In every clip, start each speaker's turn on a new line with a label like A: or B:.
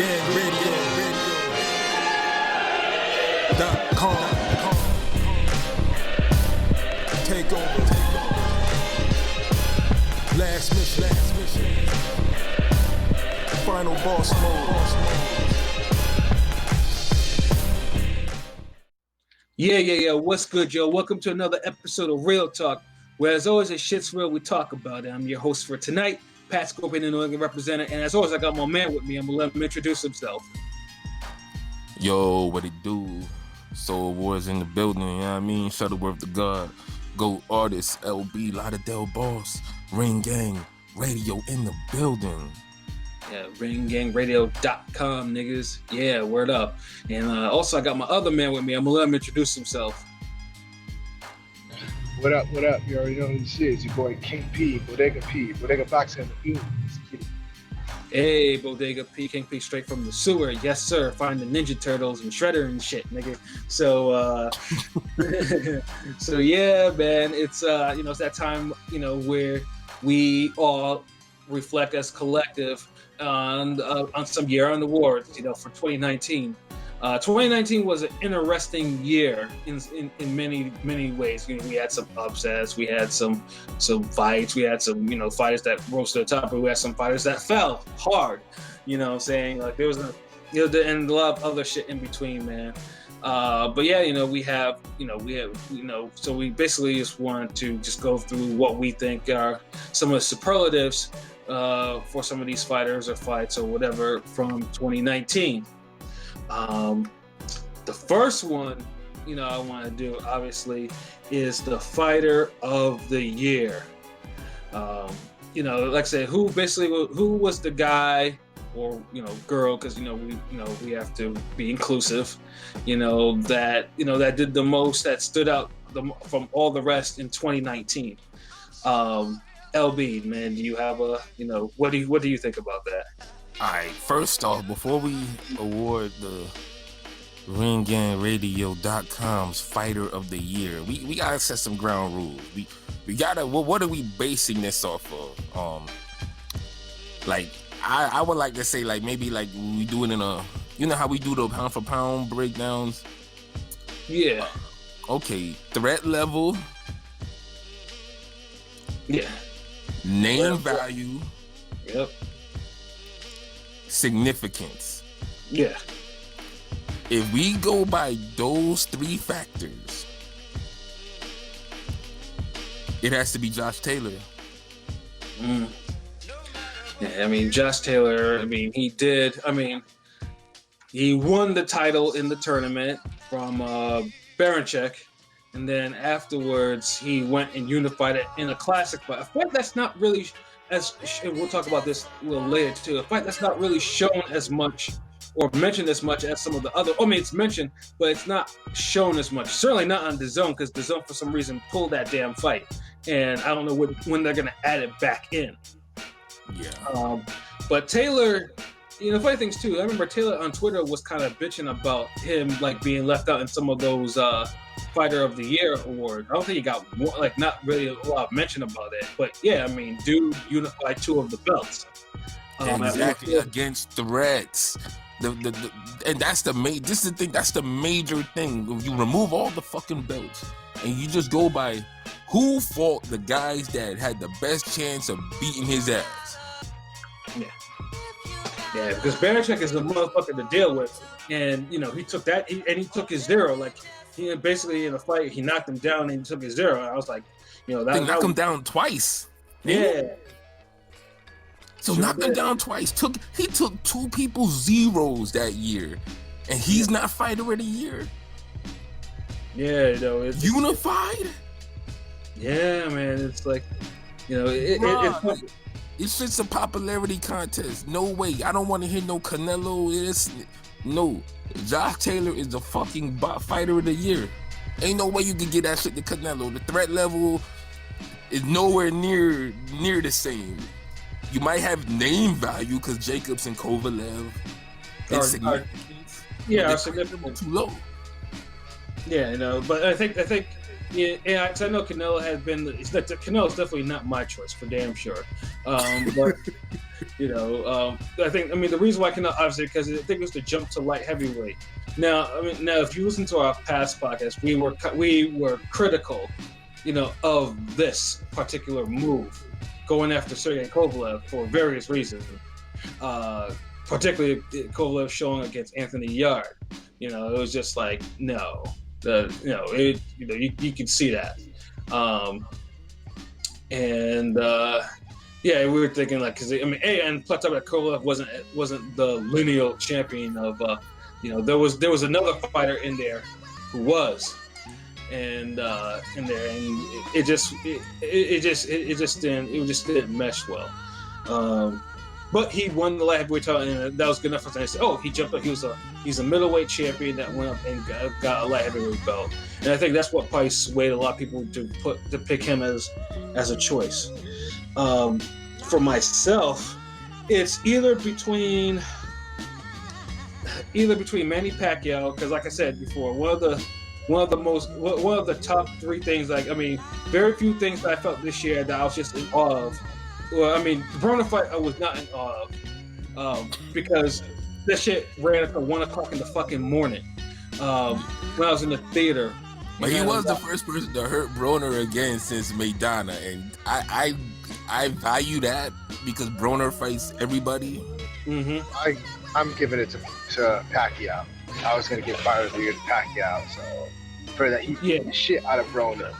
A: RingGangRadio.com. Take over. Last mission. Final boss mode.
B: Yeah. What's good, yo? Welcome to another episode of Real Talk, where as always, it's shit's real, we talk about it. I'm your host for tonight, Pat Scorpion, the New England representative, and as always, I got my man with me. I'm gonna let him introduce himself.
C: Yo, what it do? Soul Wars in the building, you know what I mean? Shuttleworth the God, GOAT artist, LB, Lauderdale Boss, Ring Gang Radio in the building.
B: Yeah, RingGangRadio.com, niggas. Yeah, word up. And also, I got my other man with me. I'm gonna let him introduce himself.
D: What up? You already know who this is. Your boy King P, Bodega Boxing.
B: Hey, Bodega P, King P, straight from the sewer. Yes, sir. Find the Ninja Turtles and Shredder and shit, nigga. So, so yeah, man. It's it's that time, where we all reflect as collective on some year-end awards, for 2019. 2019 was an interesting year in many ways. We had some upsets, we had some fights, we had some fighters that rose to the top, but we had some fighters that fell hard. Saying like there was and a lot of other shit in between, man. But yeah, we have so we basically just wanted to just go through what we think are some of the superlatives for some of these fighters or fights or whatever from 2019. The first one, I want to do obviously is the fighter of the year. Like I said, who was the guy or girl, because we have to be inclusive. That did the most, that stood out from all the rest in 2019. LB, man, do you have what do you think about that?
C: All right, first off, before we award the RingGangRadio.com's Fighter of the Year, we gotta set some ground rules. We gotta, what are we basing this off of? I would like to say, like, maybe like we do it in a, how we do the pound for pound breakdowns?
B: Yeah.
C: Okay, threat level.
B: Yeah.
C: Name value.
B: Yep.
C: Significance.
B: Yeah.
C: If we go by those three factors, it has to be Josh Taylor.
B: Yeah, Josh Taylor, he won the title in the tournament from Baranchyk, and then afterwards he went and unified it in a classic fight. A fight that's not really, and we'll talk about this a little later too, a fight that's not really shown as much or mentioned as much as some of the other. It's mentioned, but it's not shown as much. Certainly not on DAZN, because DAZN for some reason pulled that damn fight, and I don't know when they're gonna add it back in.
C: Yeah.
B: But Taylor, funny things too. I remember Taylor on Twitter was kind of bitching about him like being left out in some of those Fighter of the Year awards. I don't think he got more, not really a lot of mention about it. But yeah, dude unified two of the belts.
C: Exactly, against threats. And that's this is the thing. That's the major thing. If you remove all the fucking belts and you just go by who fought the guys that had the best chance of beating his ass.
B: Yeah, because Baranchyk is a motherfucker to deal with, and he took that, and he took his zero. Like he basically in a fight, he knocked him down and he took his zero. And I was like,
C: that knocked him down twice.
B: Yeah.
C: So knocked him down twice. He took two people's zeros that year, and he's not Fighter of the Year.
B: Yeah, it's
C: unified.
B: Yeah, man, it's like,
C: it's just a popularity contest. No way. I don't want to hear no Canelo. No. Josh Taylor is the fucking Fighter of the Year. Ain't no way you can get that shit to Canelo. The threat level is nowhere near the same. You might have name value because Jacobs and Kovalev. It's significant.
B: Yeah, significant.
C: Too low.
B: Yeah, but I think Yeah, because I know Canelo has been. Canelo's definitely not my choice for damn sure. But I mean, the reason why I cannot obviously because I think it was the jump to light heavyweight. Now, if you listen to our past podcast, we were critical, of this particular move, going after Sergey Kovalev for various reasons. Particularly Kovalev showing against Anthony Yard. It was just like no, you can see that, yeah, we were thinking like because and plus that Kovalev wasn't the lineal champion of there was another fighter in there who was and in there and it just didn't mesh well. But he won the light heavyweight title, and that was good enough for them to say, "Oh, he jumped up. He's a middleweight champion that went up and got a light heavyweight belt." And I think that's what probably swayed a lot of people to pick him as a choice. For myself, it's either between Manny Pacquiao, because like I said before, one of the top three things. Very few things that I felt this year that I was just in awe of. Well, the Broner fight I was not in awe of because that shit ran until 1 o'clock in the fucking morning when I was in the theater.
C: But he was the first person to hurt Broner again since Maidana, and I value that because Broner fights everybody.
B: Mm-hmm.
D: I'm giving it to Pacquiao. I was gonna give Fighter of the Year to Pacquiao, so for that he beat the shit out of Broner.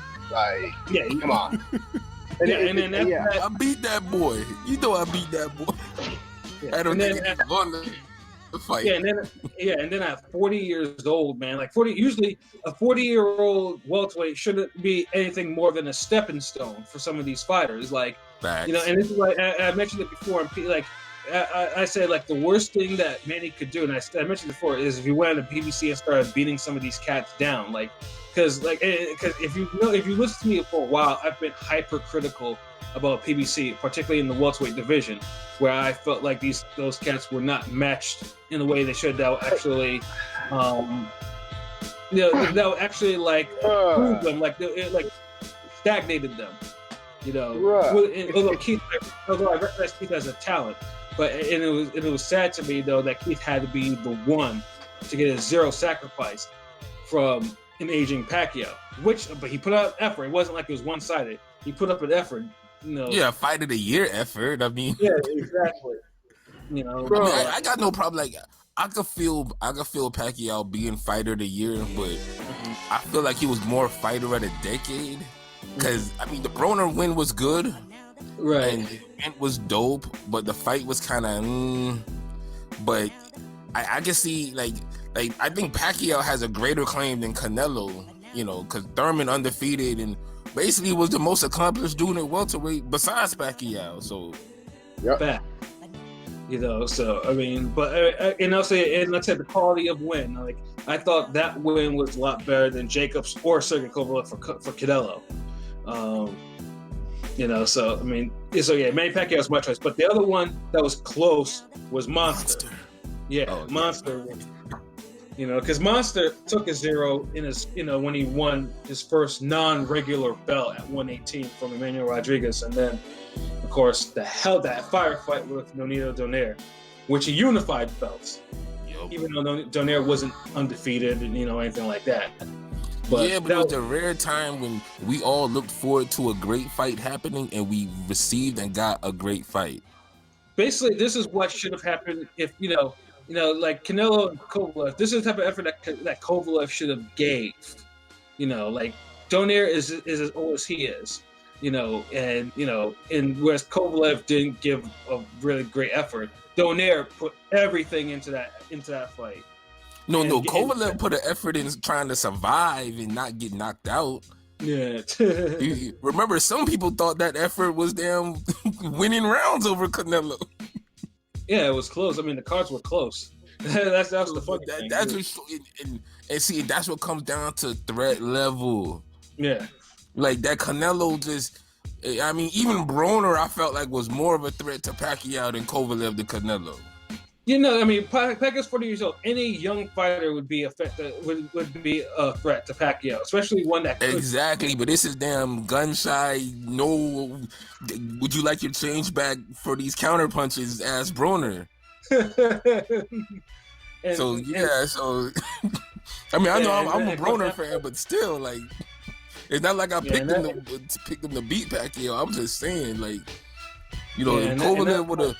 D: Come on.
C: I beat that boy. I beat that boy.
B: Yeah.
C: I don't think he won the fight.
B: Yeah, and then at 40 years old, man, like 40. Usually, a 40-year-old welterweight shouldn't be anything more than a stepping stone for some of these fighters. Like,
C: Facts.
B: and this is like I mentioned it before. And like I said, like the worst thing that Manny could do, and I mentioned before, is if he went on the PBC and started beating some of these cats down, like. Because if you listen to me for a while, I've been hypercritical about PBC, particularly in the welterweight division, where I felt like those cats were not matched in the way they should. That would actually, that would actually prove them, like stagnated them,
D: Right.
B: Although I recognize Keith as a talent, but it was sad to me though that Keith had to be the one to get a zero sacrifice from an aging Pacquiao, but he put out effort. It wasn't like it was one-sided. He put up an effort.
C: Yeah, fight of the year effort.
B: Yeah, exactly.
C: I got no problem. Like, I could feel Pacquiao being fighter of the year, but I feel like he was more fighter of the decade. Because the Broner win was good,
B: right?
C: And the event was dope, but the fight was kind of. But I can see like I think Pacquiao has a greater claim than Canelo, because Thurman undefeated and basically was the most accomplished dude at welterweight besides Pacquiao. So,
B: Fact. And I'll say, and let's say the quality of win. Like I thought that win was a lot better than Jacobs or Sergey Kovalev for Canelo. Manny Pacquiao was my choice, but the other one that was close was Monster. Yeah, Monster. Because Monster took a zero in his, when he won his first non-regular belt at 118 from Emmanuel Rodriguez, and then, of course, that firefight with Nonito Donaire, which he unified belts, even though Donaire wasn't undefeated and anything like that. But
C: it was the rare time when we all looked forward to a great fight happening, and we received and got a great fight.
B: Basically, this is what should have happened if like Canelo and Kovalev. This is the type of effort that Kovalev should have gave. Like Donaire is as old as he is. And whereas Kovalev didn't give a really great effort, Donaire put everything into that fight.
C: No, Kovalev put an effort in trying to survive and not get knocked out.
B: Yeah.
C: Remember, some people thought that effort was damn winning rounds over Canelo.
B: Yeah, it was close. The cards were close. That's the funny thing.
C: That's what comes down to threat level.
B: Yeah.
C: Like that Canelo even Broner I felt like was more of a threat to Pacquiao than Kovalev to Canelo.
B: I mean, Pacquiao's 40 years old. Any young fighter would be would be a threat to Pacquiao, especially one that could.
C: Exactly, but this is damn gun shy. No, would you like your change back for these counter punches? Ass Broner. So I mean, I know I'm a Broner fan, but still, like, it's not like I picked him to beat Pacquiao. I'm just saying, like, if Kovalev would have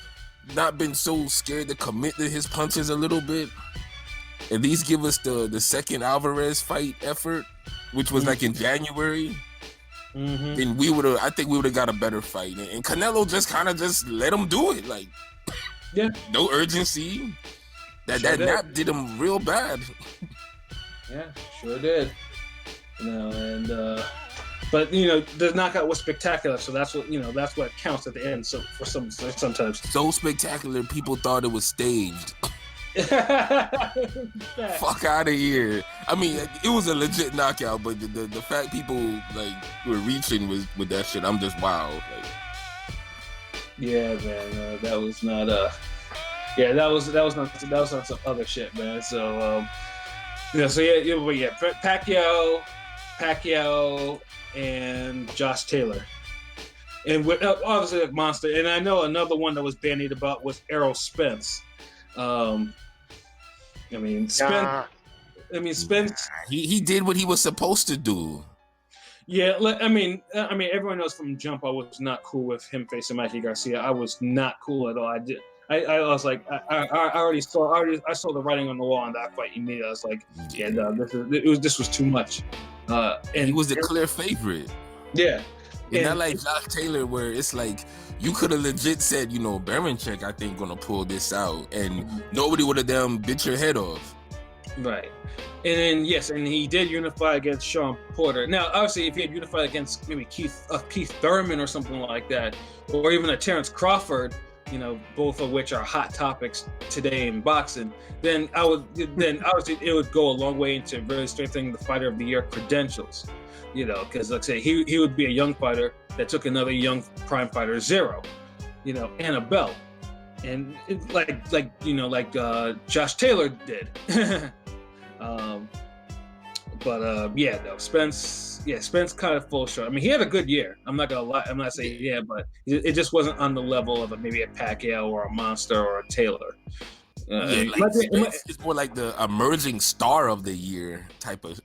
C: not been so scared to commit to his punches a little bit, at least give us the second Alvarez fight effort, which was like in January, then I think we would have got a better fight. And Canelo just kind of just let him do it, like, no urgency. That nap did him real bad.
B: Yeah, sure did. But the knockout was spectacular, so that's what counts at the end. So for sometimes
C: so spectacular, people thought it was staged. Fuck out of here. I mean, it was a legit knockout, but the fact people like were reaching with that shit, I'm just wild. Like,
B: yeah, man, that was not that was not some other shit, man. So Pacquiao and Josh Taylor, and obviously a monster. And I know another one that was bandied about was Errol Spence. Spence.
C: He did what he was supposed to do.
B: Yeah, I mean, everyone knows from jump I was not cool with him facing Mikey Garcia. I was not cool at all. I was like, I saw the writing on the wall on that fight immediately. I was like, this was too much. And
C: he was the clear favorite.
B: Yeah.
C: It's not like Josh Taylor where it's like you could have legit said, Barincek, I think, gonna pull this out, and nobody would have damn bit your head off.
B: Right. And then and he did unify against Sean Porter. Now, obviously, if he had unified against maybe Keith Thurman or something like that, or even a Terrence Crawford, both of which are hot topics today in boxing, then obviously it would go a long way into really strengthening the Fighter of the Year credentials. Because like I say, he would be a young fighter that took another young prime fighter zero, and a belt, and Josh Taylor did. Spence kind of fall short. I mean, he had a good year. I'm not gonna lie. I'm not saying but it just wasn't on the level of maybe a Pacquiao or a Monster or a Taylor.
C: It's more like the emerging star of the year type of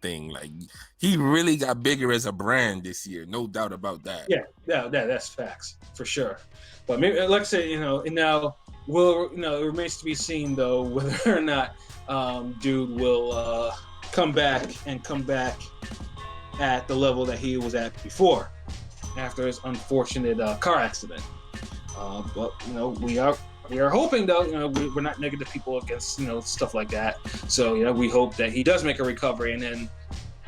C: thing. Like, he really got bigger as a brand this year, no doubt about that.
B: Yeah, that's facts for sure. But maybe, like I say, and now it remains to be seen though whether or not dude will come back at the level that he was at before, after his unfortunate car accident. But we are hoping though, we're not negative people against stuff like that. So we hope that he does make a recovery and then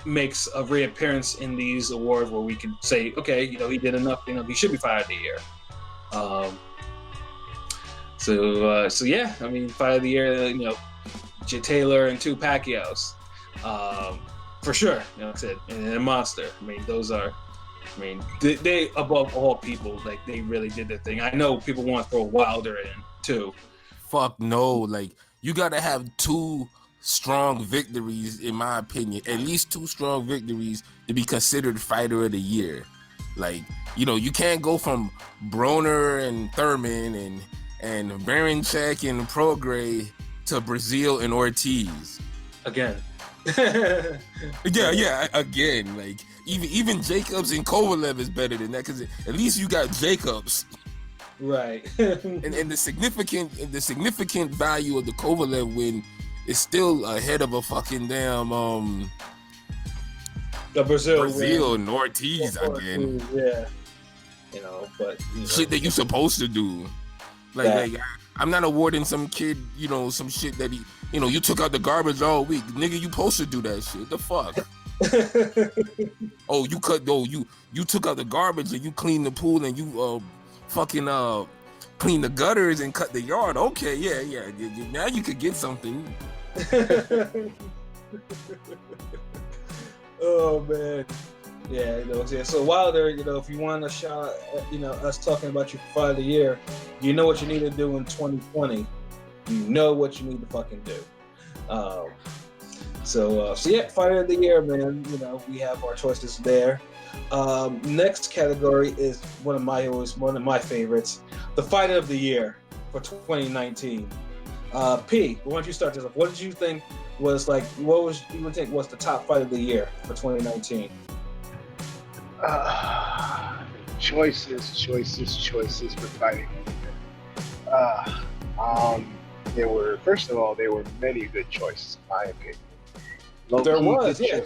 B: makes a reappearance in these awards where we can say, okay, he did enough. He should be Fighter of the Year. So yeah, I mean, Fighter of the Year, J. Taylor and 2 Pacquiaos, for sure. Like I said, and a Monster. I mean, those are. I mean, they above all people, like, they really did their thing. I know people want to throw Wilder in too.
C: Fuck no, like, you gotta have 2 strong victories, in my opinion, at least 2 strong victories to be considered Fighter of the Year. Like, you can't go from Broner and Thurman and Barincek and Prograis to Brazil and Ortiz.
B: Again.
C: yeah, again, like, even Jacobs and Kovalev is better than that, because at least you got Jacobs,
B: right?
C: and the significant value of the Kovalev win is still ahead of a fucking damn
B: the Brazil
C: and Ortiz again.
B: Yeah, but
C: shit that you supposed to do. Like I'm not awarding some kid, some shit that he, you took out the garbage all week, nigga. You supposed to do that shit. The fuck. You took out the garbage and you cleaned the pool and you clean the gutters and cut the yard. Okay, yeah. Now you could get something.
B: Oh man, yeah. So Wilder, if you want a shot, us talking about your Fighter of the Year, you know what you need to do in 2020. You know what you need to fucking do. So yeah, fighter of the year, man. You know, we have our choices there. Next category is one of my favorites, the fighter of the year for 2019. P, why don't you start this off? What did you think was like? What was you would think was the top fight of the year for 2019?
D: Choices for fighting. There were many good choices, in my opinion.
B: There was, yeah.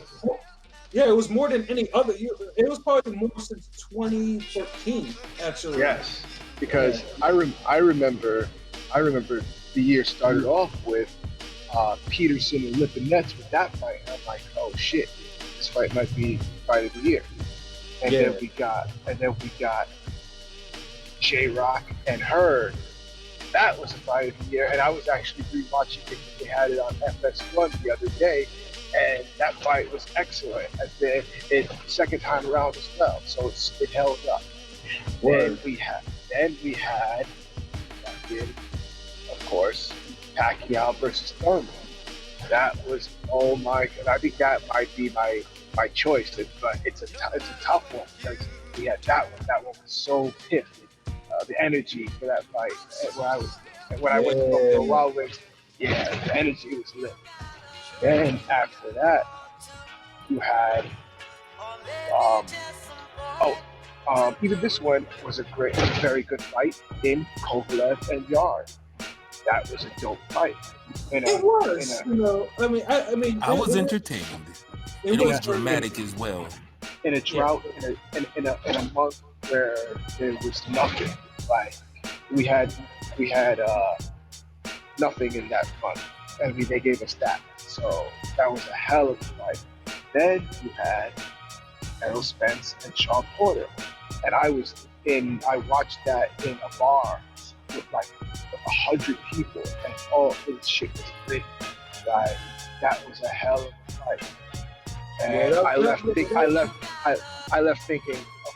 B: Yeah, it was more than any other year. It was probably more since 2013, actually.
D: Yes, because I remember the year started off with Peterson and Lipinets with that fight. I'm like, oh shit, this fight might be fight of the year. And then we got J-Rock and Hearn. That was a fight of the year, and I was actually rewatching it. They had it on FS1 the other day, and that fight was excellent. And then it second time around as well, so it held up. Then we had, of course, Pacquiao versus Thurman. That was, oh my god! I think that might be my choice, but it's a tough one because we had that one. That one was so piffed. The energy for that fight when I went to Buffalo Wild Wings, yeah, the energy was lit. Then after that, you had even this one was a very good fight in Kovalev and Yard. That was a dope fight.
B: It was,
C: I was entertained. It was dramatic as well.
D: In a drought, in a month where there was nothing. Like we had nothing in that month. I mean, they gave us that. So that was a hell of a fight. Then you had Errol Spence and Sean Porter. And I watched that in a bar with like 100 people, and all this shit was lit. Like, that was a hell of a fight. And I left thinking,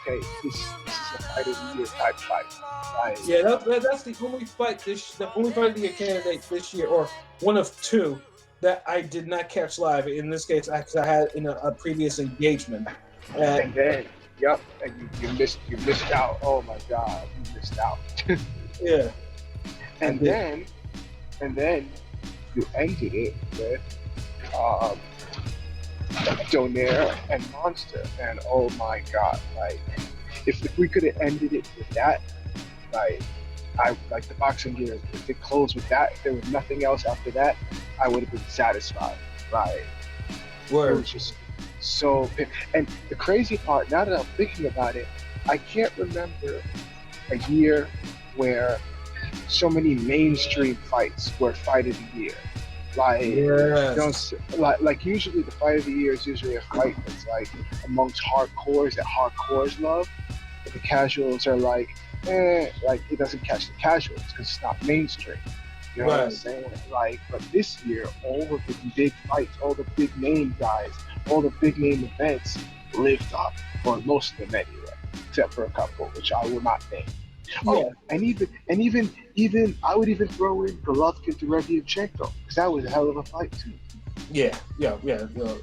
D: okay, this is a fight of the year type fight. Like,
B: yeah, that's the only fight of the year candidate this year, or one of two that I did not catch live. In this case, I had in a previous engagement.
D: And then, yep, and you missed out. Oh my God, you missed out.
B: Yeah.
D: And then you ended it with Donaire and Monster, and oh my God, like if we could have ended it with that, like the boxing year, if it closed with that, if there was nothing else after that, I would have been satisfied. Like,
B: word.
D: It was just so. And the crazy part, now that I'm thinking about it, I can't remember a year where so many mainstream fights were fight of the year. Like,
B: yes.
D: like usually the fight of the year is usually a fight that's like amongst hardcores that hardcores love, but the casuals are like it doesn't catch the casuals because it's not mainstream. You know what I'm saying? Like, but this year, all of the big fights, all the big name guys, all the big name events lived up, or most of them anyway, except for a couple, which I will not name. Oh, and even I would even throw in Golovkin to Derevyanchenko, because that was a hell of a fight too.
B: Yeah,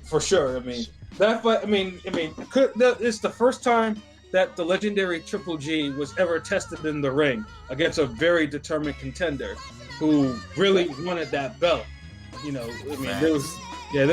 B: for sure. I mean, that fight. I mean, it's the first time that the legendary Triple G was ever tested in the ring against a very determined contender who really wanted that belt. You know, I mean, there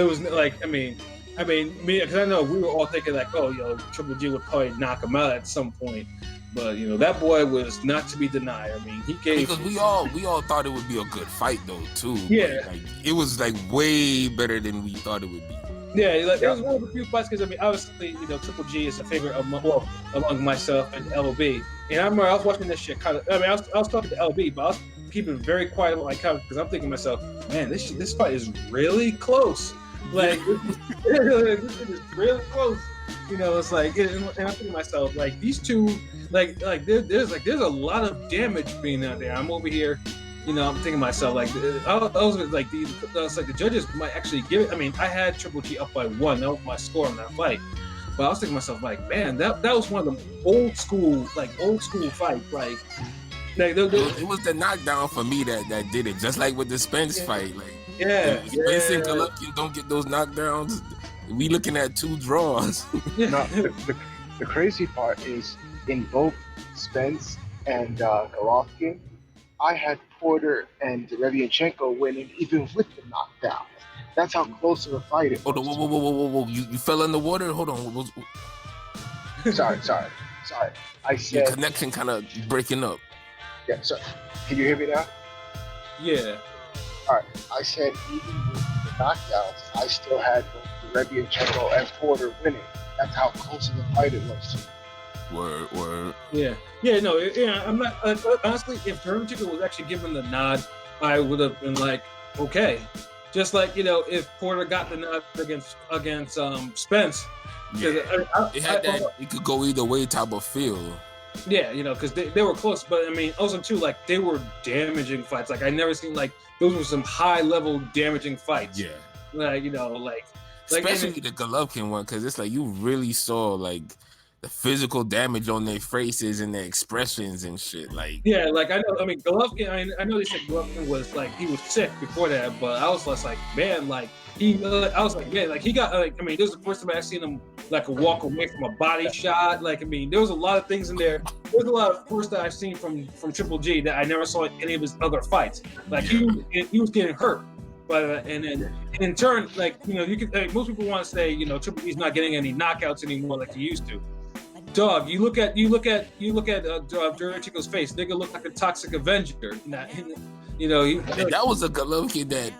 B: was like, I mean, me, because I know we were all thinking like, oh, Triple G would probably knock him out at some point. But that boy was not to be denied. I mean, he gave,
C: because we all thought it would be a good fight though too.
B: Yeah,
C: like, it was like way better than we thought it would be.
B: Yeah, like, it was one of the few fights because I mean, obviously, Triple G is a favorite among myself and LB. And I remember I was watching this shit kind of. I mean, I was talking to LB, but I was keeping very quiet about my comment because I'm thinking to myself, man, this fight is really close. Like, this shit is really close. It's like, and I'm thinking to myself, like, these two, there's a lot of damage being out there. I'm over here, I'm thinking to myself, like, I was like, the judges might actually give it. I mean, I had Triple G up by 1. That was my score in that fight. But I was thinking to myself, like, man, that was one of the old school fights. Like, Like,
C: It was the knockdown for me that did it. Just like with the Spence fight, like
B: yeah,
C: if Spence and Golovkin don't get those knockdowns, we looking at 2 draws.
D: No, the crazy part is in both Spence and Golovkin, I had Porter and Derevianchenko winning even with the knockdown. That's how close of a fight it was.
C: Hold on, whoa. You fell in the water? Hold on.
D: Sorry. I
C: Your
D: said,
C: connection kind of breaking up.
D: yeah, sorry. Can you hear me now?
B: yeah.
D: All right. I said even with the knockdowns, I still had both Derevianchenko and Porter winning. That's how close of a fight it was.
C: Word.
B: Yeah. I'm not honestly. If Derevianchenko was actually given the nod, I would have been like, okay. Just like if Porter got the nod against Spence,
C: Yeah. It had that. It could go either way type of feel.
B: Yeah, because they were close, but I mean, also too, like they were damaging fights. Like I never seen like those were some high level damaging fights.
C: Yeah.
B: Like
C: Especially the Golovkin one, because it's like you really saw like the physical damage on their faces and their expressions and shit. Like
B: yeah, like I know. I mean, Golovkin. I know they said Golovkin was like he was sick before that, but I was just like, man, like he. I was like, man, like he got like. I mean, this is the first time I seen him like walk away from a body shot. Like I mean, there was a lot of things in there. There's a lot of first that I've seen from Triple G that I never saw in any of his other fights. Like he was getting hurt. But and then in turn, like you can like, most people want to say Triple G's not getting any knockouts anymore like he used to. Dog, you look at Derevianchenko's face. Nigga look like a toxic Avenger. That
C: was a Golovkin that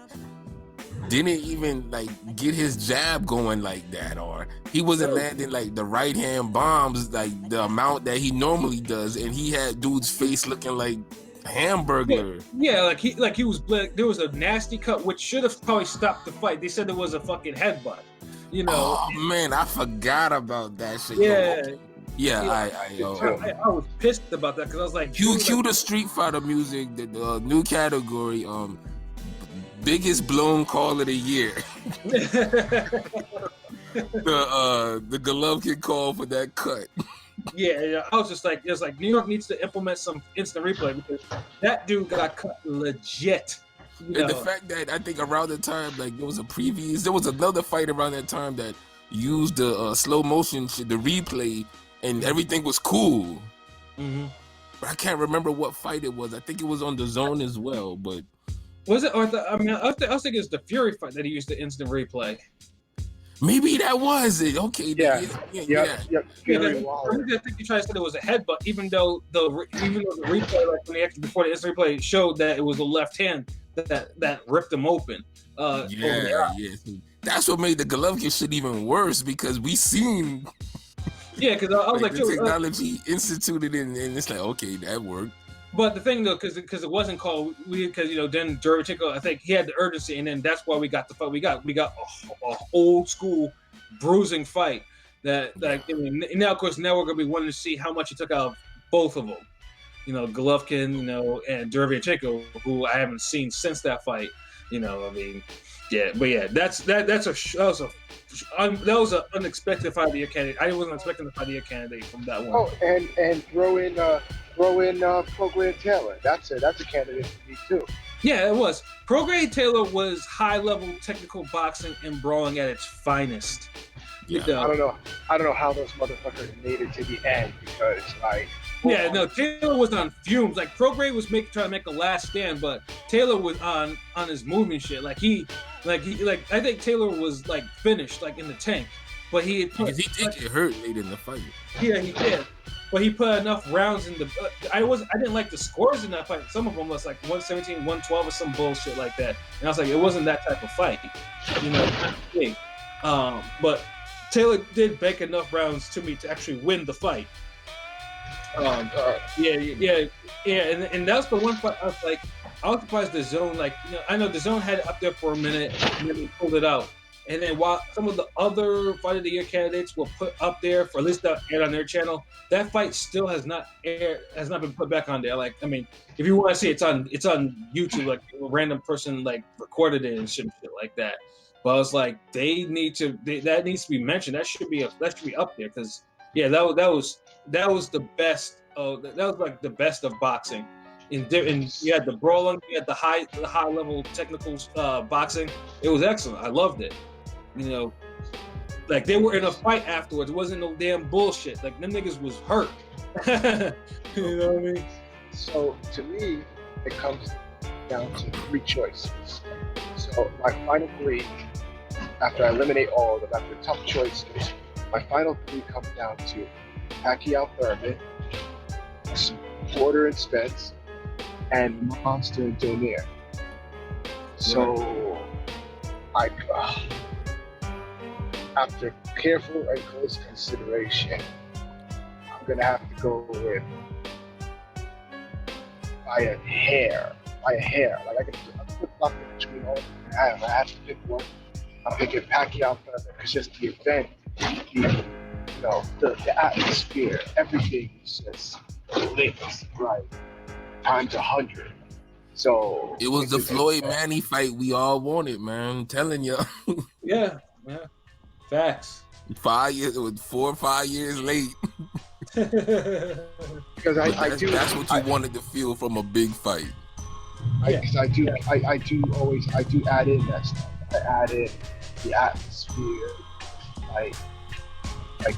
C: didn't even like get his jab going like that, or he wasn't landing like the right hand bombs like the amount that he normally does, and he had dude's face looking like Hamburger.
B: Yeah, like he was there was a nasty cut which should have probably stopped the fight. They said there was a fucking headbutt.
C: Oh man, I forgot about that shit.
B: Yeah. I was pissed about that because I was like,
C: cue the Street Fighter music, the new category, biggest blown call of the year. the Golovkin call for that cut.
B: Yeah, I was just like, it's like New York needs to implement some instant replay because that dude got cut legit.
C: And the fact that I think around the time, like there was another fight around that time that used the slow motion shit, the replay, and everything was cool.
B: Mm-hmm.
C: But I can't remember what fight it was. I think it was on the Zone as well. But
B: was it? Or I was thinking it's the Fury fight that he used the instant replay.
C: Maybe that was it. Okay.
D: Yeah.
B: Fury Waller. I think you tried to say it was a headbutt, even though the replay, like when they actually before the instant replay showed that it was a left hand that ripped him open.
C: Yeah. That's what made the Golovkin shit even worse because we seen.
B: Yeah, because I was like,
C: the technology instituted and it's like, okay, that worked.
B: But the thing though, because it wasn't called because then Derevianchenko, I think he had the urgency, and then that's why we got the fight. We got a old school bruising fight that I mean, now of course now we're gonna be wanting to see how much he took out of both of them. Golovkin, and Derevianchenko, who I haven't seen since that fight. I mean, yeah, but yeah, that was an unexpected fight of the year candidate. I wasn't expecting the fight of the year candidate from that one.
D: Oh, and throw in Prograde Taylor. That's a candidate for me too.
B: Yeah, it was. Prograde Taylor was high level technical boxing and brawling at its finest.
C: Yeah.
D: I don't know how those motherfuckers made it to the end because like.
B: Yeah, no, Taylor was on fumes. Like Prograde was trying to make a last stand, but Taylor was on his movement shit. I think Taylor was like finished, like in the tank, but he did
C: get hurt late in the fight.
B: Yeah, he did, but he put enough rounds in the. I didn't like the scores in that fight. Some of them was like 117, 112, or some bullshit like that, and I was like, it wasn't that type of fight, But Taylor did bank enough rounds to me to actually win the fight. And that's the one fight I was surprised the Zone, I know the Zone had it up there for a minute and then they pulled it out. And then while some of the other Fight of the Year candidates were put up there for at least that aired on their channel, that fight still has not been put back on there. Like, I mean, if you want to see it's on YouTube, like a random person recorded it and shit like that. But I was like, that needs to be mentioned. That should be up there because that was the best. That was like the best of boxing. You had the brawling, you had the high level technical boxing. It was excellent. I loved it. You know, like they were in a fight afterwards. It wasn't no damn bullshit. Like them niggas was hurt. You know what I mean?
D: So to me, it comes down to three choices. So my final three, after I eliminate all of them, after tough choices, my final three come down to Pacquiao Thurman, Porter and Spence, and Monster and Donaire. So after careful and close consideration, I'm gonna have to go with by a hair. Like I can flip-flop between all of them. I have to pick one. I'm picking Pacquiao Thurman because just the event, the atmosphere, everything is just lit, right? Times 100. So
C: it was the Floyd Manny fight we all wanted, man. I'm telling you.
B: Yeah. Facts.
C: 5 years, it was 4 or 5 years late.
D: Because
C: that's what you wanted to feel from a big fight.
D: I do add in that stuff. I add in the atmosphere, like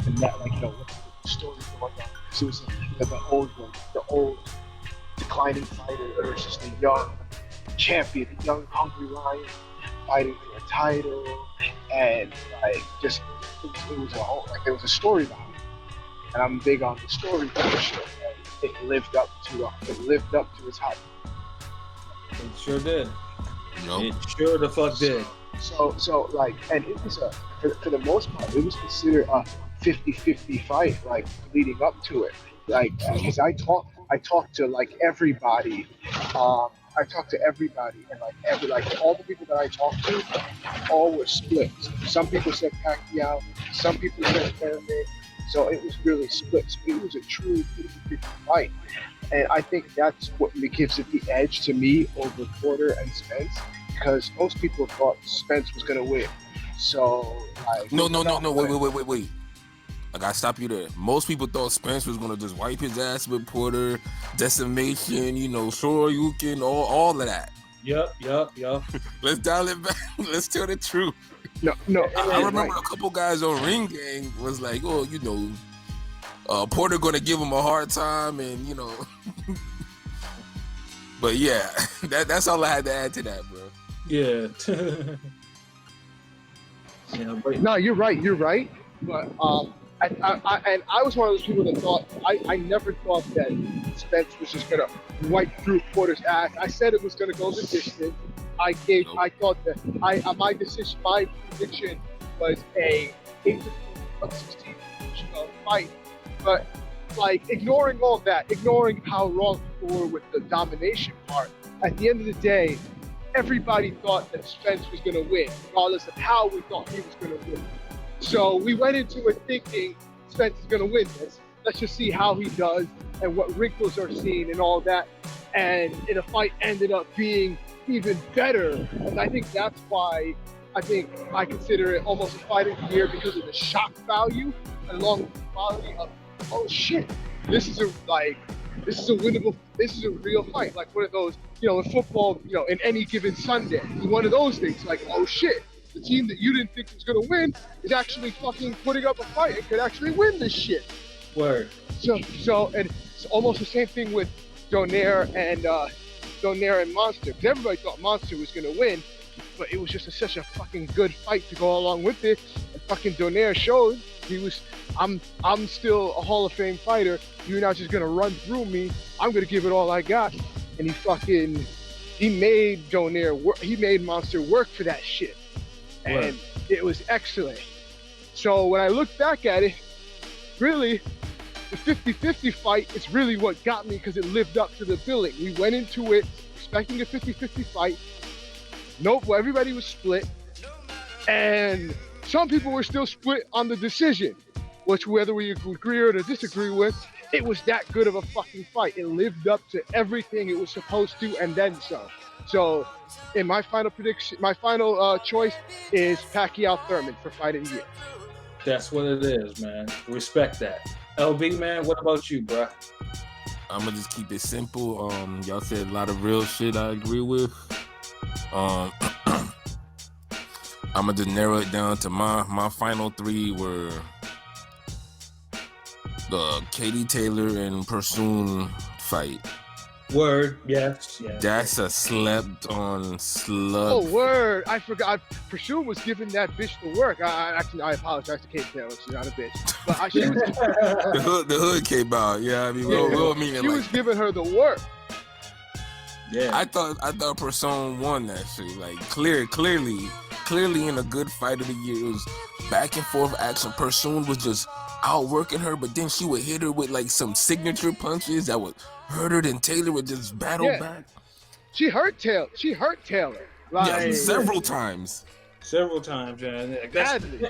D: the net, what the story going on. Because it was the old declining fighter versus the young champion, the young hungry lion fighting for a title, and it was a story behind it. And I'm big on the story shit. It lived up to its hype.
B: It sure did.
C: Nope.
B: It sure the fuck did.
D: So and it was for the most part, it was considered a 50-50 fight, leading up to it. Because I talked to everybody. I talked to everybody, and all the people that I talked to, all were split. Some people said Pacquiao, some people said Canelo. So it was really split. So it was a true 50-50 fight. And I think that's what gives it the edge to me over Porter and Spence, because most people thought Spence was going to win. So,
C: No, wait. I gotta stop you there. Most people thought Spence was gonna just wipe his ass with Porter, decimation, Shoryuken, all of that.
B: Yep.
C: Let's dial it back. Let's tell the truth.
D: No.
C: I remember a couple guys on Ring Gang was like, Porter gonna give him a hard time, and But yeah, that's all I had to add to that, bro.
B: Yeah.
D: No, you're right. But I was one of those people that thought I never thought that Spence was just gonna wipe through Porter's ass. I said it was gonna go the distance. I thought that my prediction was a 8-16 fight. But ignoring all that, ignoring how wrong people were with the domination part, at the end of the day, everybody thought that Spence was gonna win, regardless of how we thought he was gonna win. So we went into it thinking Spence is going to win this. Let's just see how he does and what wrinkles are seen and all that. And the fight ended up being even better. And I think that's why I consider it almost a fight of the year, because of the shock value along with the quality of, oh shit, this is a winnable, this is a real fight. Like one of those, in football, in any given Sunday, one of those things, oh shit. The team that you didn't think was going to win is actually fucking putting up a fight and could actually win this shit.
B: Word.
D: So and it's almost the same thing with Donaire and Monster. Because everybody thought Monster was going to win, but it was just such a fucking good fight to go along with it. And fucking Donaire showed I'm still a Hall of Fame fighter. You're not just going to run through me. I'm going to give it all I got. And he made Donaire work. He made Monster work for that shit. And it was excellent. So when I look back at it, really, the 50-50 fight is really what got me, because it lived up to the billing. We went into it expecting a 50-50 fight. Nope, everybody was split. And some people were still split on the decision, which whether we agree or disagree with, it was that good of a fucking fight. It lived up to everything it was supposed to and then some. So, in my final prediction, my final choice is Pacquiao Thurman for fight of the year.
B: That's what it is, man. Respect that. LB, man, what about you, bro?
C: I'm gonna just keep it simple. Y'all said a lot of real shit I agree with. I'm gonna just narrow it down to my final three were the Katie Taylor and Pursoon fight.
B: Word, yes.
C: That's a slept on slug.
D: Oh, word! I forgot. Pursuit was giving that bitch the work. I apologize to Kate Taylor. She's not a bitch, but she was.
C: the hood came out. Yeah, I mean, we'll mean it.
D: She was giving her the work.
B: Yeah.
C: I thought Pursoon won that shit. Like clearly in a good fight of the year. It was back and forth action. Pursoon was just outworking her, but then she would hit her with like some signature punches that would hurt her. Then Taylor would just battle back.
D: She hurt Taylor. Like,
C: several times.
B: Yeah.
D: Badly.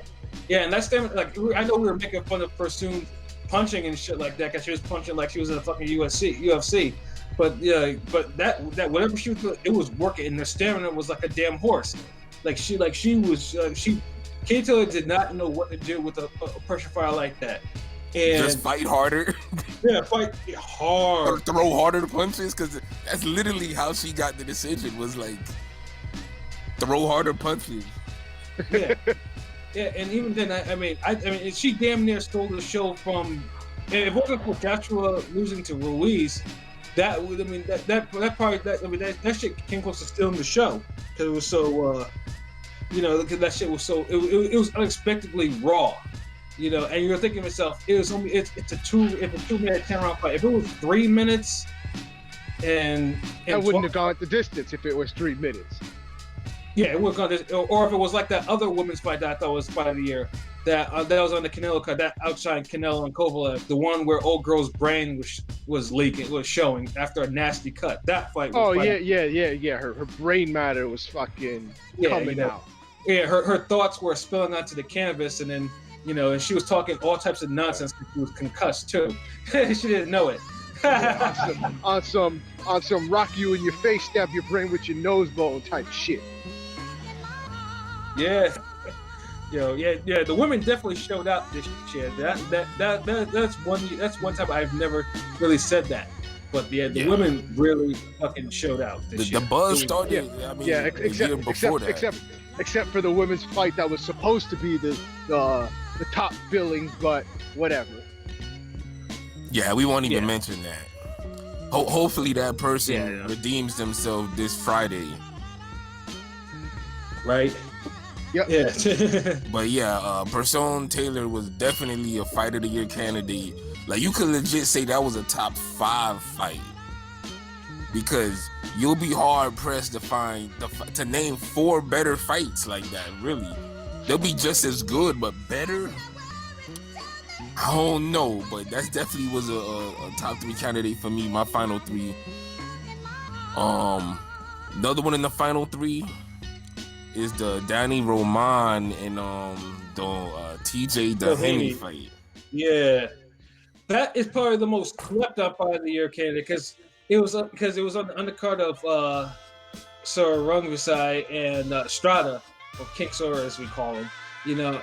B: Yeah, and that's them. Like, I know we were making fun of Pursoon punching and shit like that because she was punching like she was in a fucking UFC. But yeah, but that whatever she was doing, it was working, and the stamina was like a damn horse. Kate Taylor did not know what to do with a pressure fire like that. And
C: just fight harder.
B: Yeah, fight hard.
C: Or throw harder punches, because that's literally how she got the decision. Was like throw harder punches.
B: Yeah, yeah, and even then, I mean, she damn near stole the show from. If it wasn't for Joshua losing to Ruiz, that shit came close to stealing the show because it was so. That shit was so. It was unexpectedly raw. And you're thinking to yourself, it's a 2-minute 10-round fight. If it was 3 minutes, and
D: I wouldn't have gone the distance if it was 3 minutes.
B: Yeah, it would have gone this, or if it was like that other women's fight that I thought was fight of the year, that was on the Canelo card, that outshined Canelo and Kovalev, the one where old girl's brain was leaking, was showing after a nasty cut. That fight. Was
D: yeah. Her brain matter was fucking coming out.
B: Yeah, her thoughts were spilling onto the canvas, and then. And she was talking all types of nonsense because she was concussed too. She didn't know it.
D: on some rock you in your face, stab your brain with your nose bone type shit.
B: Yeah. Yeah. The women definitely showed out this year. That's one time I've never really said that. But the women really fucking showed out this year.
C: The buzz started.
D: Except for the women's fight that was supposed to be the top billing, but whatever.
C: Yeah, we won't even mention that. Hopefully that person redeems themselves this Friday.
B: Right?
D: Yep.
B: Yeah.
C: But Pursoon Taylor was definitely a fight of the year candidate. Like, you could legit say that was a top 5 fight. Because you'll be hard pressed to name 4 better fights like that, really. They'll be just as good, but better? I don't know, but that definitely was a top 3 candidate for me, my final 3. The other one in the final 3 is the Danny Roman and the TJ Dehaney fight.
B: Yeah. That is probably the most slept on fight of the year candidate because it was on the undercard of Sir Rungvisai and Strada, or King Sora as we call him,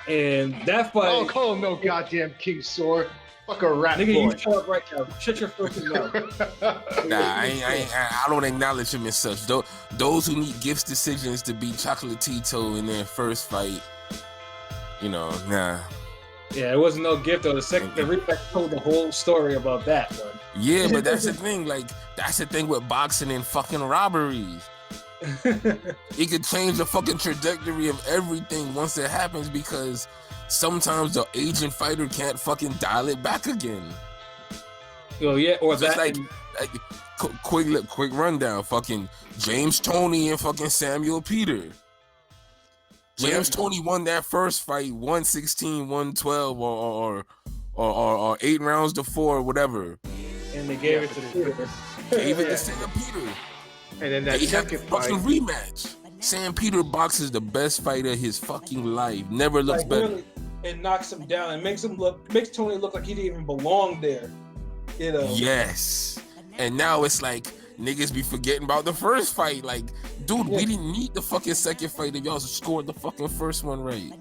B: and that fight.
D: Oh, call him no goddamn King Sora. Fuck a rat
B: nigga,
D: boy.
B: you shut up right now. Shut your fucking mouth.
C: I don't acknowledge him as such. Those who need Gift's decisions to beat Chocolatito in their first fight, nah.
B: Yeah, it wasn't no gift though. The replay told the whole story about that one.
C: Yeah, but that's the thing. Like, that's the thing with boxing and fucking robberies. It could change the fucking trajectory of everything once it happens, because sometimes the aging fighter can't fucking dial it back again.
B: Oh yeah, or
C: just
B: that.
C: like quick rundown. Fucking James Toney and fucking Samuel Peter. James Toney won that first fight 116, 112, or 8 rounds to 4, whatever.
B: And they gave it to Peter.
C: Gave it to Sam Peter.
D: And then that second fight,
C: rematch. Sam Peter boxes the best fight of his fucking life. Never looks better.
B: Really, it knocks him down and makes Tony look like he didn't even belong there.
C: Yes. And now it's like niggas be forgetting about the first fight. Like, dude, we didn't need the fucking second fight if y'all scored the fucking first one right.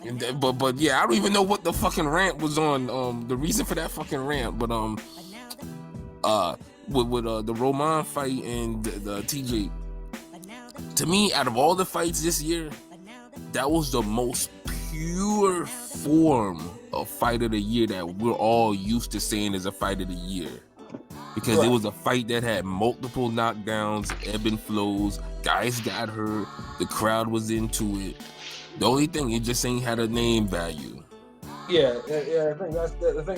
C: And then, but yeah, I don't even know what the fucking rant was on. The reason for that fucking rant, but with the Roman fight and the TJ. To me, out of all the fights this year, that was the most pure form of fight of the year that we're all used to saying is a fight of the year. Because it was a fight that had multiple knockdowns, ebb and flows, guys got hurt, the crowd was into it. The only thing, it just ain't had a name value.
B: Yeah, I think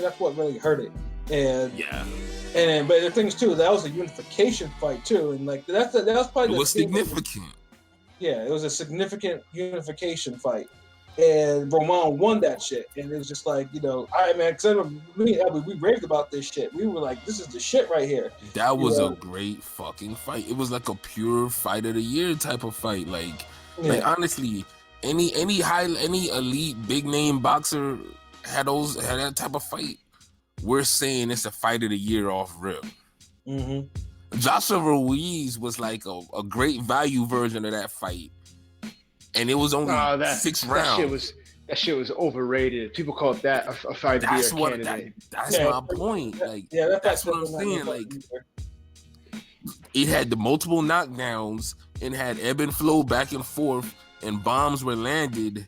B: that's what really hurt it. But the thing is too, that was a unification fight too, and like that was probably
C: it was significant.
B: Yeah, it was a significant unification fight, and Roman won that shit, and it was just like, you know, because we raved about this shit. We were like, this is the shit right here.
C: That was a great fucking fight. It was like a pure fight of the year type of fight. Like honestly, any elite big name boxer had that type of fight. We're saying it's a fight of the year off rip.
B: Mm-hmm.
C: Joshua Ruiz was like a great value version of that fight, and it was only 6 rounds.
D: That shit was overrated. People called that a fight of the year candidate.
C: That's my point. Like, that's what I'm saying. Like, it had the multiple knockdowns and had ebb and flow back and forth, and bombs were landed,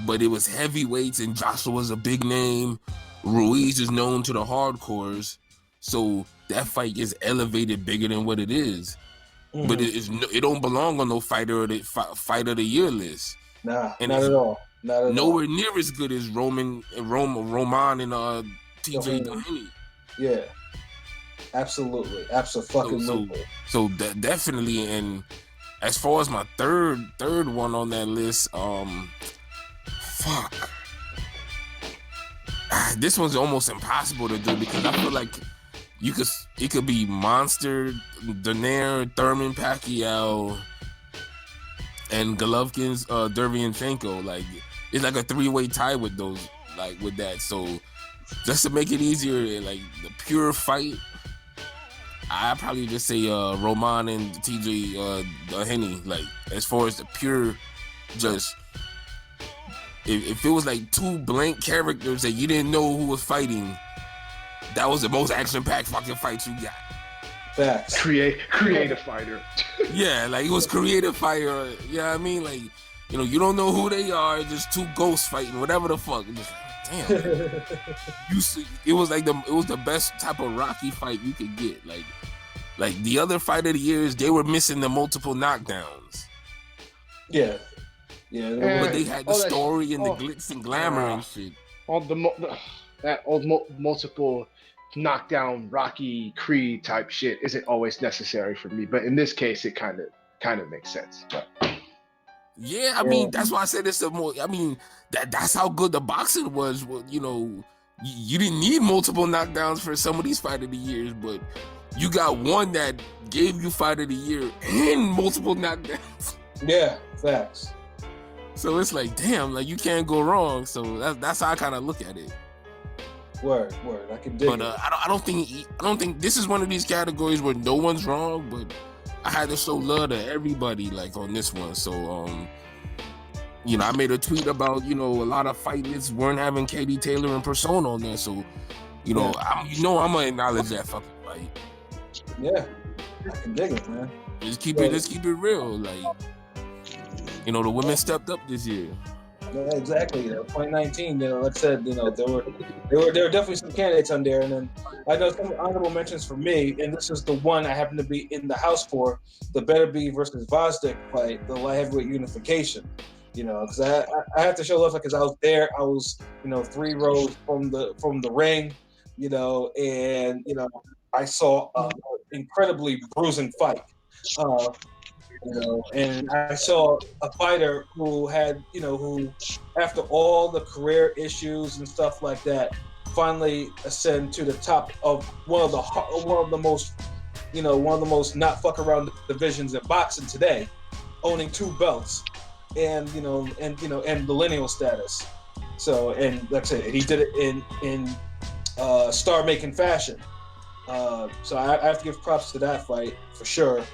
C: but it was heavyweights, and Joshua was a big name. Ruiz is known to the hardcores, so that fight is elevated bigger than what it is. Mm-hmm. But it don't belong on no fight of the year list.
B: Nah, and not at all. Not at
C: nowhere
B: all.
C: near as good as Roman and TJ Doheny.
B: Yeah, absolutely, absolutely.
C: So that definitely. And as far as my third one on that list, this one's almost impossible to do because I feel like it could be Monster, Donaire, Thurman, Pacquiao, and Golovkin's Derevyanchenko. Like, it's like a 3-way tie with those, like with that. So just to make it easier, like the pure fight, I probably just say Roman and TJ Doheny. Like, as far as the pure, just. If it was like 2 blank characters that you didn't know who was fighting, that was the most action-packed fucking fight you got.
B: Facts.
D: Creative fighter.
C: Yeah, like it was creative fighter. Yeah, I mean, like, you know, you don't know who they are, just 2 ghosts fighting, whatever the fuck. Just, damn. It was the best type of Rocky fight you could get. Like the other fight of the years, they were missing the multiple knockdowns.
B: Yeah. Yeah,
C: but they had the story and the glitz and glamour and shit.
D: Multiple knockdown Rocky Creed type shit isn't always necessary for me, but in this case, it kind of makes sense. But
C: yeah, I mean, that's why I said it's a more. I mean, that's how good the boxing was. You know, you didn't need multiple knockdowns for some of these fight of the years, but you got one that gave you fight of the year and multiple knockdowns.
B: Yeah, facts.
C: So it's like, damn, like you can't go wrong. So that's how I kind of look at it.
B: Word, I can dig it.
C: But I don't think this is one of these categories where no one's wrong. But I had to show love to everybody, like on this one. So you know, I made a tweet about, you know, a lot of fight lists weren't having Katie Taylor and Persona on there. So, you know, I'm gonna acknowledge that fucking fight.
B: Yeah, I can dig it, man.
C: Let's keep it real, like. You know, the women stepped up this year.
B: Yeah, exactly. 2019. You know, like I said, you know, there were definitely some candidates on there, and then I know some honorable mentions for me, and this is the one I happen to be in the house for: the Beterbiev versus Vosdick fight, the light heavyweight unification. You know, because I have to show love because I was there. I was, you know, 3 rows from the ring. You know, and you know, I saw an incredibly bruising fight. You know, and I saw a fighter who had, you know, who after all the career issues and stuff like that, finally ascend to the top of one of the most not fuck around divisions in boxing today, owning 2 belts, and millennial status. So, and like I said, he did it in star making fashion. So I have to give props to that fight for sure.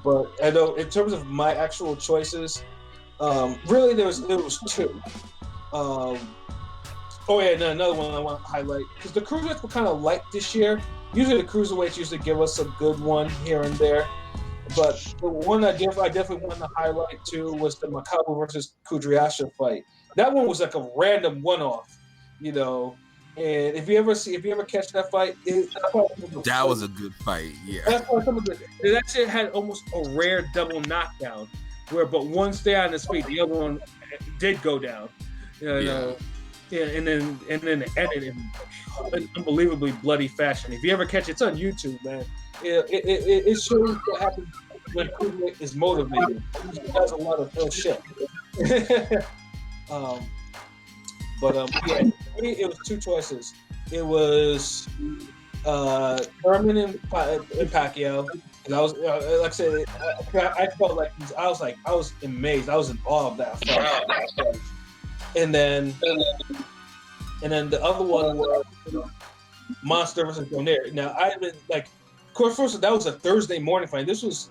B: But I know in terms of my actual choices, really there was two. Oh yeah, another one I want to highlight because the cruiserweights were kind of light this year. Usually the cruiserweights usually give us a good one here and there, but the one I definitely wanted to highlight too was the Makabu versus Kudrashka fight. That one was like a random one-off, you know. And if you ever catch that fight,
C: that was a good fight. Yeah,
B: that's why some of that shit had almost a rare double knockdown, but one stayed on his feet, the other one did go down. You know, yeah, and then it ended in an unbelievably bloody fashion. If you ever catch it, it's on YouTube, man. It shows what happens when Kudla is motivated. He does a lot of ill shit. Yeah, for me, it was two choices. It was Thurman and Pacquiao. And I was like I said, I felt like I was amazed. I was in awe of that fight. And then the other one was Monster versus Donaire. Now I've been like, of course, first that was a Thursday morning fight. This was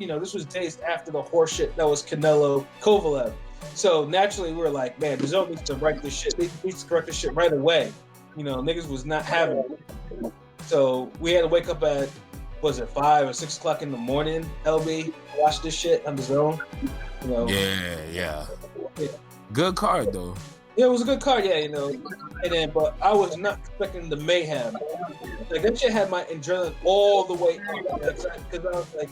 B: days after the horse shit that was Canelo Kovalev. So naturally we were like, man, Brazil needs to right this shit. They need to correct this shit right away. Niggas was not having it. So we had to wake up at 5 or 6 o'clock in the morning, LB, watch this shit on the zone.
C: Yeah. Good card though.
B: Yeah, it was a good card, yeah, but I was not expecting the mayhem. Like that shit had my adrenaline all the way up, because I was like,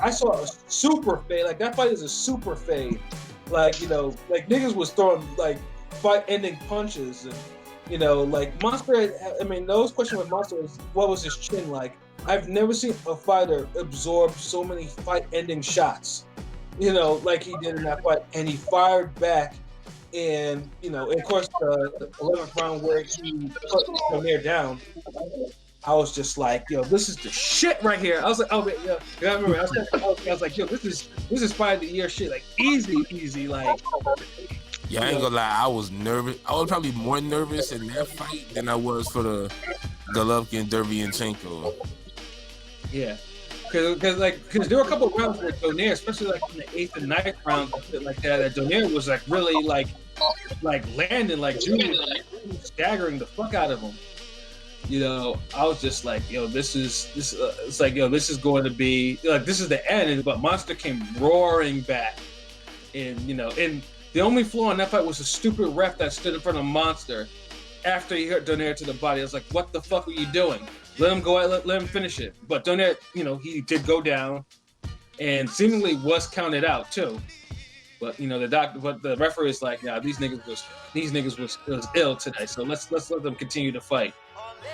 B: I saw a super fade. Like that fight is a super fade. Like niggas was throwing like fight-ending punches, and like Monster. I mean, those question with Monster is what was his chin like? I've never seen a fighter absorb so many fight-ending shots. Like he did in that fight, and he fired back, and of course the 11th round where he put Donaire down, I was just like, yo, this is the shit right here. I was like, oh yeah, I remember. I was like, yo, this is fight of the year shit, like easy, like.
C: Yeah, I ain't gonna lie, I was nervous. I was probably more nervous in that fight than I was for the Golovkin and Derevyanchenko.
B: Yeah. Because there were a couple of rounds where Donaire, especially like in the 8th and 9th round, like that Donaire was like really like landing, like Junior staggering the fuck out of him. I was just like, yo, this is going to be like, this is the end. But Monster came roaring back, and and the only flaw in that fight was a stupid ref that stood in front of Monster after he hurt Donaire to the body. I was like, what the fuck are you doing? Let him go. Let him finish it. But Donaire, he did go down, and seemingly was counted out too. But the referee is like, yeah, these niggas was ill today. So let's let them continue to fight.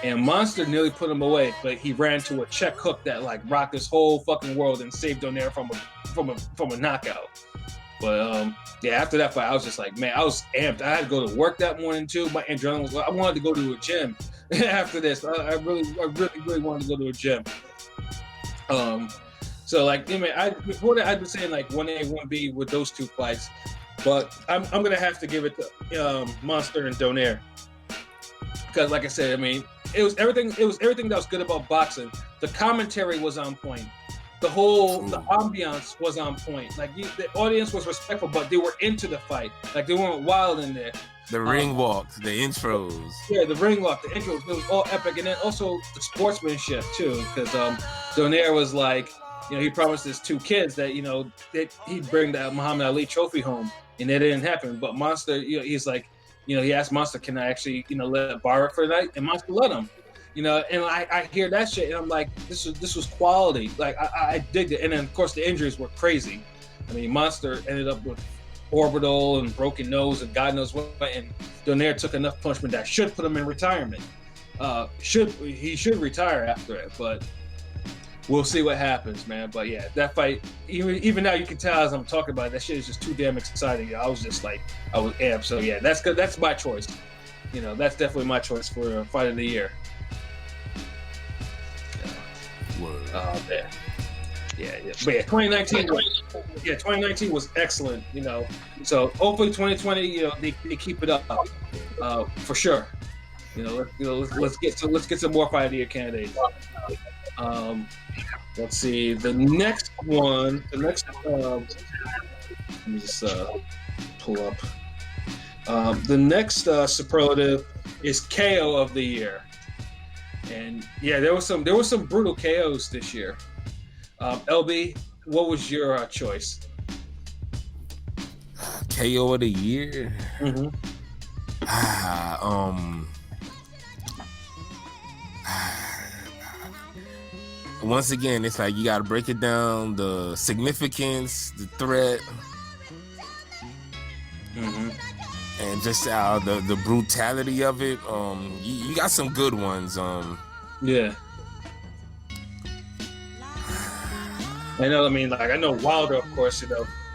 B: And Monster nearly put him away, but he ran to a check hook that like rocked this whole fucking world and saved Donaire from a knockout. But yeah, after that fight, I was just like, man, I was amped. I had to go to work that morning too. My adrenaline was. I wanted to go to a gym after this. I really wanted to go to a gym. So like, before that, I'd been saying like 1A, 1B with those two fights, but I'm gonna have to give it to Monster and Donaire, because like I said, I mean, it was everything that was good about boxing. The commentary was on point. The ambiance was on point. Like the audience was respectful, but they were into the fight. Like they weren't wild in there.
C: The ring walks, the intros.
B: Yeah, the ring walk, the intros. It was all epic, and then also the sportsmanship too. Because Donaire was like, he promised his 2 kids that he'd bring the Muhammad Ali trophy home, and that didn't happen. But Monster, he's like, he asked Monster, can I actually let borrow it for the night? And Monster let him. And I hear that shit, and I'm like, this was quality. Like I digged it, and then of course the injuries were crazy. I mean, Monster ended up with orbital and broken nose and God knows what, and Donaire took enough punishment that should put him in retirement. He should retire after it, but we'll see what happens, man. But yeah, that fight, even now you can tell as I'm talking about it, that shit is just too damn exciting. I was just like, I was amped. So yeah, that's good. That's my choice. That's definitely my choice for fight of the year. Oh man. Yeah. But yeah, 2019 was excellent, So hopefully 2020, they keep it up, for sure. Let's get some more fight of the year candidates. Let's see. The next one. The next. Let me just pull up. The next superlative is KO of the year, and yeah, there was some brutal KOs this year. LB, what was your choice?
C: KO of the year.
B: Mm-hmm.
C: Once again, it's like you gotta break it down, the significance, the threat, and just the brutality of it. You got some good ones.
B: Yeah. I know. I mean, like I know Wilder, of course.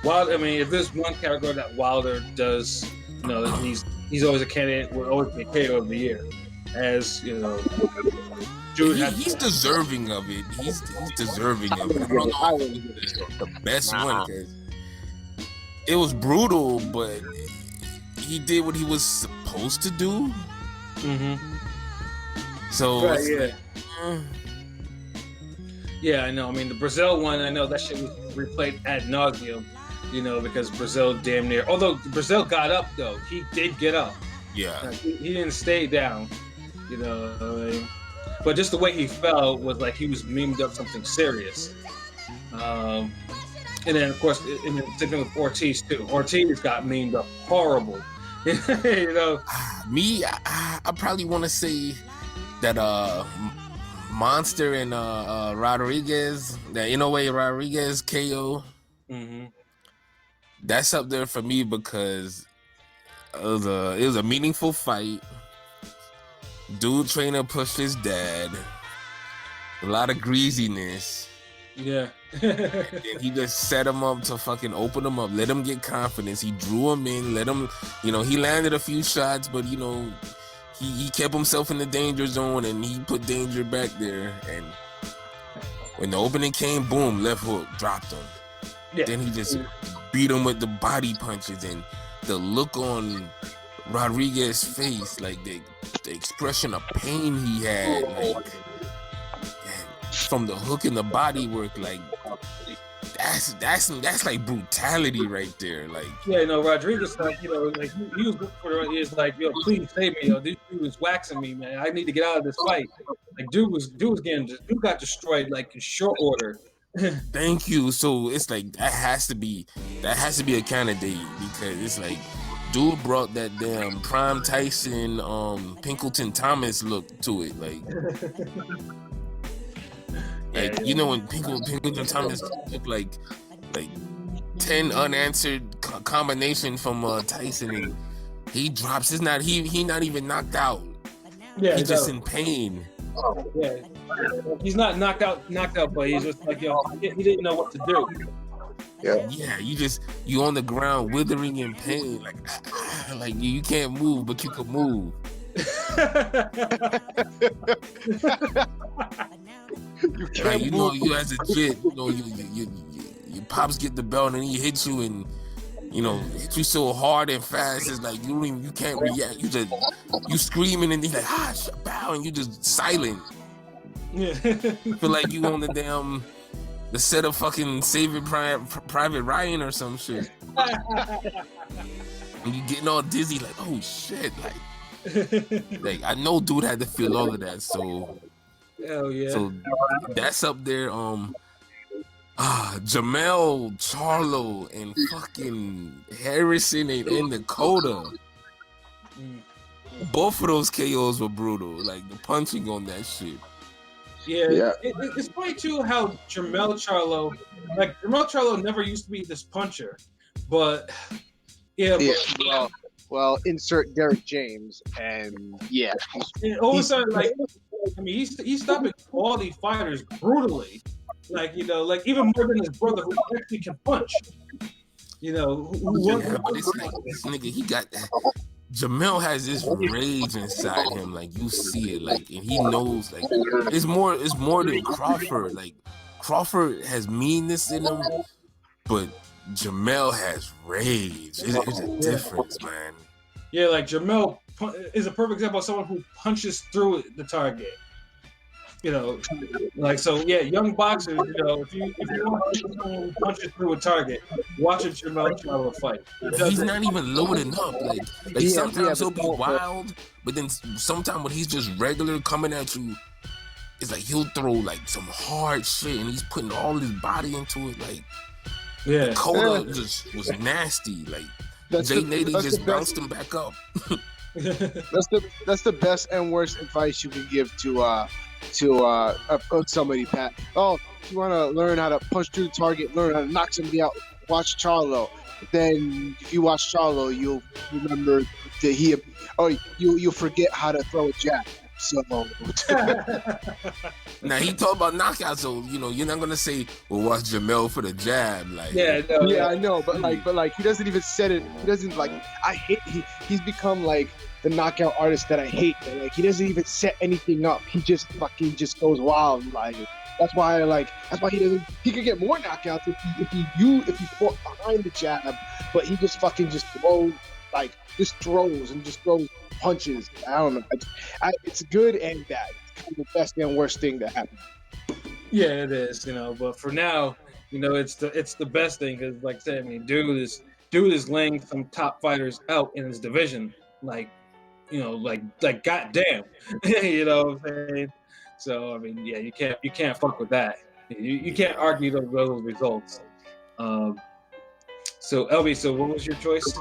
B: Wilder. I mean, if there's one category that Wilder does, he's always a candidate. Will always be KO of the year, as
C: he's deserving of it. He's deserving of it. I don't know if the best one because it was brutal, but he did what he was supposed to do. So
B: right, yeah. Yeah, I know. I mean, the Brazil one, I know that shit was replayed ad nauseum, because Brazil damn near. Although Brazil got up, though, he did get up.
C: Yeah,
B: he didn't stay down. But just the way he fell was like he was memed up something serious. And then, of course, same thing with Ortiz too. Ortiz got memed up horrible.
C: Me, I probably want to say that Monster and Rodriguez, that Rodriguez KO. That's up there for me because it was a meaningful fight. Dude trainer pushed his dad. A lot of greasiness.
B: Yeah.
C: And he just set him up to fucking open him up, let him get confidence. He drew him in, let him, he landed a few shots, but he kept himself in the danger zone and he put danger back there. And when the opening came, boom, left hook, dropped him. Yeah. Then he just beat him with the body punches, and the look on Rodriguez's face, like the expression of pain he had, like from the hook and the body work, like that's like brutality right there. Like
B: Rodriguez, like he was looking for it. He was like, yo, please save me, this dude is waxing me, man. I need to get out of this fight. Like dude got destroyed like in short order.
C: Thank you. So it's like that has to be a candidate because it's like dude brought that damn prime Tyson Pinkleton Thomas look to it, like when Pinkleton Thomas looked like 10 unanswered combination from Tyson, and he drops. He not even knocked out. Yeah, he's just in pain.
B: Yeah, he's not knocked out, but he's just like, he didn't know what to do.
C: Yeah, you on the ground withering in pain, like you can't move, but you can move.
E: You can't move.
C: You as a kid, your pops get the belt and he hits you and hits you so hard and fast. It's like you can't react. You screaming and he's like bow, and you just silent.
B: Yeah.
C: Feel like you on the set of fucking Saving Private Ryan or some shit. And you getting all dizzy, like, oh shit, like I know dude had to feel all of that, so
B: hell yeah.
C: So that's up there. Jamel Charlo and fucking Harrison and Dakota. Both of those KOs were brutal. Like the punching on that shit.
B: Yeah. It's funny too how Jamel Charlo never used to be this puncher, but
E: Well, insert Derek James, and
B: and all of a sudden, he's stopping quality fighters brutally, like even more than his brother who actually can punch.
C: But it's like this nigga, he got that. Jamel has this rage inside him, like you see it, like, and he knows, like it's more than Crawford. Like Crawford has meanness in him, but Jamel has rage. It's a difference, man.
B: Yeah, like Jamel is a perfect example of someone who punches through the target. You know, like so. Yeah, young boxers. You know, if you want someone who punches through a target, watch a Jermell Charlo fight.
C: He's not even loading up. Like
E: Yeah,
C: sometimes he'll
E: but
C: be
E: don't-
C: wild, but then sometimes when he's just regular coming at you, it's like he'll throw like some hard shit, and he's putting all his body into it. Like
B: Yeah,
C: Coda just was nasty. Like
E: That's
C: Jay
E: the-
C: Nady
E: that's
C: just
E: the best-
C: bounced him back up.
E: That's the best and worst advice you can give to somebody, Pat. Oh, if you want to learn how to punch through the target, learn how to knock somebody out, watch Charlo. Then if you watch Charlo, you'll remember that you'll forget how to throw a jab. So
C: Now he talked about knockouts, so you know you're not gonna say, "Well, watch Jamel for the jab." Like,
B: yeah, no,
E: yeah, I know, but he doesn't even set it. He doesn't like. I hate. He's become like the knockout artist that I hate. Like he doesn't even set anything up. He just fucking just goes wild. Like that's why he doesn't. He could get more knockouts if he fought behind the jab, but he just fucking just throws punches. I don't know. It's good and bad. It's kind of the best and worst thing that happened.
B: yeah, it is. You know, but for now, you know, it's the best thing because, like I said, I mean, dude is laying some top fighters out in his division. Like, you know, like goddamn, you know what I'm saying? So I mean, yeah, you can't fuck with that. You can't argue those results. So LB, so what was your choice?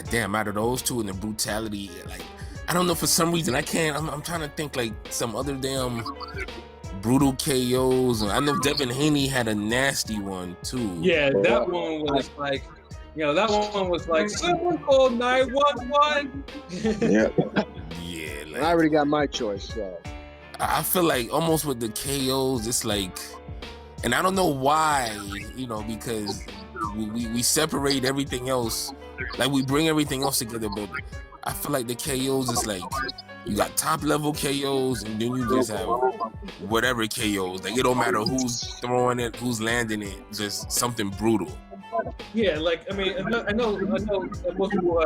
C: Damn, out of those two and the brutality, like I don't know, for some reason I can't. I'm trying to think like some other damn brutal KOs. I know Devin Haney had a nasty one too.
B: Yeah, that one was like, you know, that one was like, someone call 911.
E: Yeah.
C: Yeah,
E: I
C: like
E: already got my choice. So.
C: I feel like almost with the KOs, it's like, and I don't know why, you know, because we separate everything else, like we bring everything else together, but I feel like the KOs is like you got top level KOs and then you just have whatever KOs. Like it don't matter who's throwing it, who's landing it, just something brutal.
B: Yeah, like I mean, I know that most people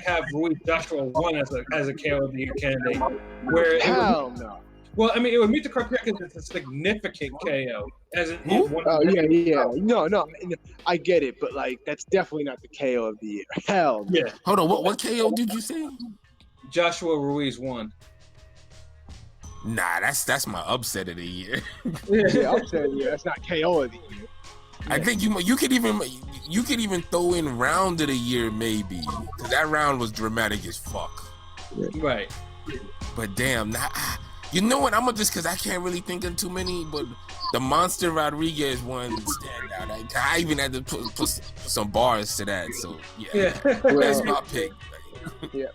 B: have Ruiz Joshua one as a KO of the year candidate. Where
E: Hell no.
B: Well, I mean, it would meet the criteria because it's a significant KO. As in, one,
E: Oh yeah. No, I get it, but like that's definitely not the KO of the year. Hell no.
B: yeah,
C: Hold on, what KO did you say?
B: Joshua Ruiz won.
C: Nah, that's my upset of the year.
E: Yeah, I'm saying that's not KO of the year.
C: I think you could even throw in round of the year maybe, because that round was dramatic as fuck.
B: Right.
C: But damn, you know what? I'm gonna just, because I can't really think of too many, but the Monster Rodriguez one stand out. I even had to put some bars to that. So yeah,
B: Yeah.
C: that's my pick.
E: Yeah.